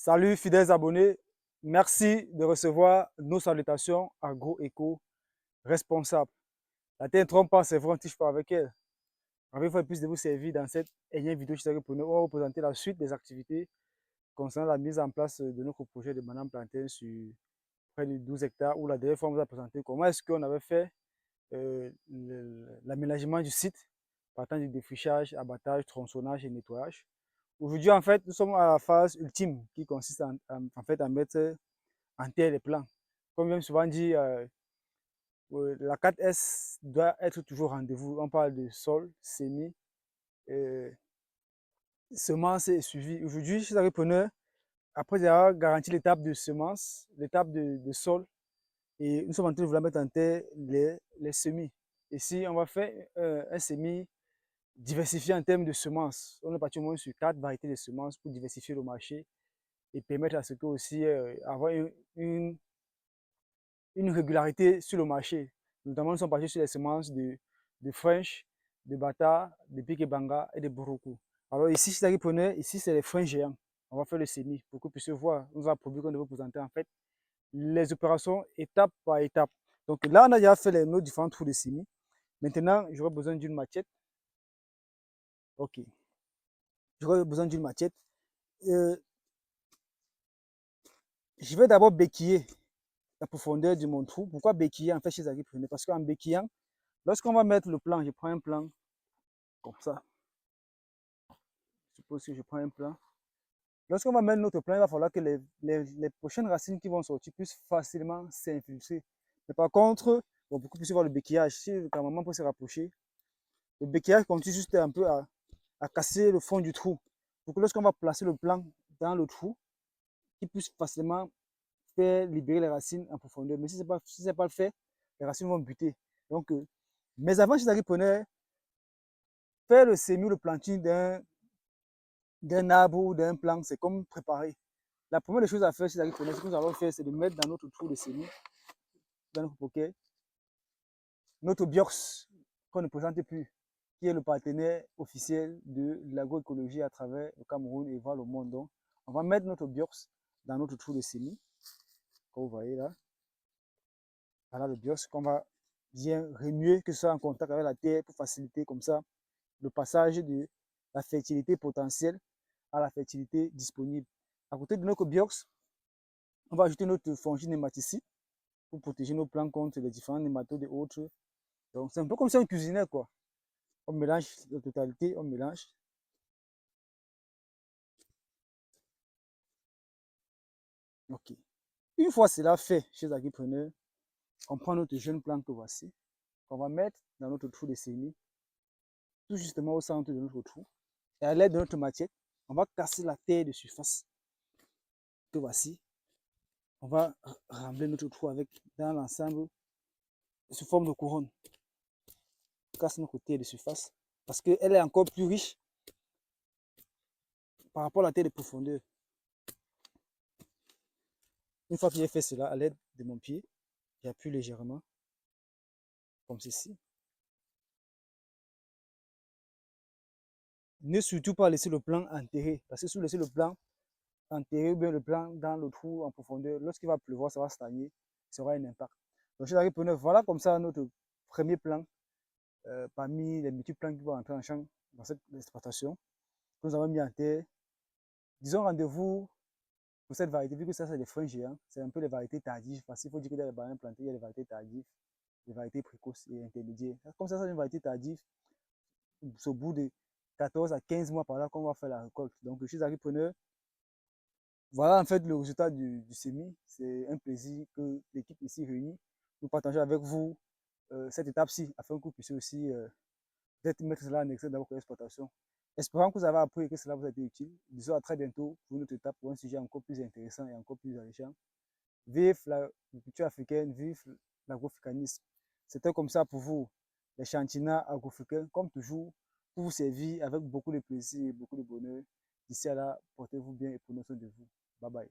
Salut fidèles abonnés, merci de recevoir nos salutations agro-éco responsables. La terre ne trompe pas, c'est vrai, on ne touche pas avec elle. Avec fois plus de vous servir dans cette énième vidéo, je serai pour nous, on va vous présenter la suite des activités concernant la mise en place de notre projet de banane plantain sur près de 12 hectares, où la dernière fois on vous a présenté comment est-ce qu'on avait fait l'aménagement du site, partant du défrichage, abattage, tronçonnage et nettoyage. Aujourd'hui, en fait, nous sommes à la phase ultime qui consiste en fait, à mettre en terre les plants. Comme j'aime souvent dit, la 4S doit être toujours rendez-vous. On parle de sol, semis, euh, semences et suivi. Aujourd'hui, chez Agripreneur, après avoir garanti l'étape de semences, l'étape de sol, et nous sommes en train de vouloir mettre en terre les semis. Ici, on va faire un semis diversifié en termes de semences. On est parti au moins sur 4 variétés de semences pour diversifier le marché et permettre à ce que aussi avoir une régularité sur le marché. Notamment, nous sommes partis sur les semences de French, de Bata, de Pikebanga et de Boroku. Alors ici, chez Agripreneur, ici c'est les freins géants. On va faire le semis pour que vous puissiez voir. Nous avons produit qu'on devait vous présenter en fait les opérations étape par étape. Donc là, on a déjà fait nos différents trous de semis. Maintenant, j'aurai besoin d'une machette. Ok. J'aurai besoin d'une machette. Euh, je vais d'abord béquiller la profondeur de mon trou. Pourquoi béquiller en fait chez Agripreneur? Parce qu'en béquillant, lorsqu'on va mettre le plan, je prends un plan comme ça. Je suppose que je prends un plan. Lorsqu'on va mettre notre plan, il va falloir que les prochaines racines qui vont sortir puissent facilement s'infiltrer. Mais par contre, bon, beaucoup plus voir le béquillage. Si la maman peut se rapprocher, le béquillage continue juste un peu à casser le fond du trou. Pour que lorsqu'on va placer le plan dans le trou, il puisse facilement faire libérer les racines en profondeur. Mais si ce n'est pas le fait, les racines vont buter. Donc, mais avant, chez Agripreneur, faire le semis ou le planting d'un arbre ou d'un plant, c'est comme préparer. La première des choses à faire chez Agripreneur, ce que nous allons faire, c'est de mettre dans notre trou de semis, dans notre pocket, notre BIOX qu'on ne présente plus, qui est le partenaire officiel de l'agroécologie à travers le Cameroun et voire le monde. Donc, on va mettre notre BIOX dans notre trou de semis, comme vous voyez là. Voilà le BIOX qu'on va bien remuer, que ce soit en contact avec la terre pour faciliter comme ça le passage de la fertilité potentielle à la fertilité disponible. À côté de notre BIOX, on va ajouter notre fongicide nématicide pour protéger nos plants contre les différents nématodes et autres. Donc, c'est un peu comme si on cuisinait, quoi. On mélange la totalité, on mélange. OK. Une fois cela fait chez Agripreneur, on prend notre jeune plant que voici, qu'on va mettre dans notre trou de semis, tout justement au centre de notre trou. Et à l'aide de notre machette, on va casser la terre de surface que voici. On va rembler notre trou avec dans l'ensemble sous forme de couronne. On casse notre terre de surface parce qu'elle est encore plus riche par rapport à la terre de profondeur. Une fois que j'ai fait cela à l'aide de mon pied, j'appuie légèrement comme ceci. Ne surtout pas laisser le plan enterré, parce que si vous laissez le plan enterré ou bien le plan dans le trou en profondeur, lorsqu'il va pleuvoir, ça va stagner, ça aura un impact. Donc chez Agripreneur, voilà comme ça notre premier plan parmi les multiples plans qui vont entrer en champ dans cette exploitation que nous avons mis en terre. Disons rendez-vous pour cette variété, vu que ça c'est des freins géants, c'est un peu les variétés tardives, parce qu'il faut dire que dans les bananes plantées, il y a des variétés tardives, des variétés précoces et intermédiaires. Comme ça, c'est une variété tardive, c'est au bout de 14 à 15 mois par là qu'on va faire la récolte. Donc, je suis agripreneur. Voilà en fait le résultat du semis. C'est un plaisir que l'équipe ici réunie nous partageons avec vous cette étape-ci afin que vous puissiez aussi peut-être mettre cela en exergue dans votre exploitation. Espérons que vous avez appris et que cela vous a été utile. Disons à très bientôt pour une autre étape, pour un sujet encore plus intéressant et encore plus alléchant. Vive l'agriculture africaine, vive l'agroafricanisme. C'était comme ça pour vous, les chantinas agroafricains, comme toujours, pour vous servir avec beaucoup de plaisir et beaucoup de bonheur. D'ici à là, portez-vous bien et prenez soin de vous. Bye bye.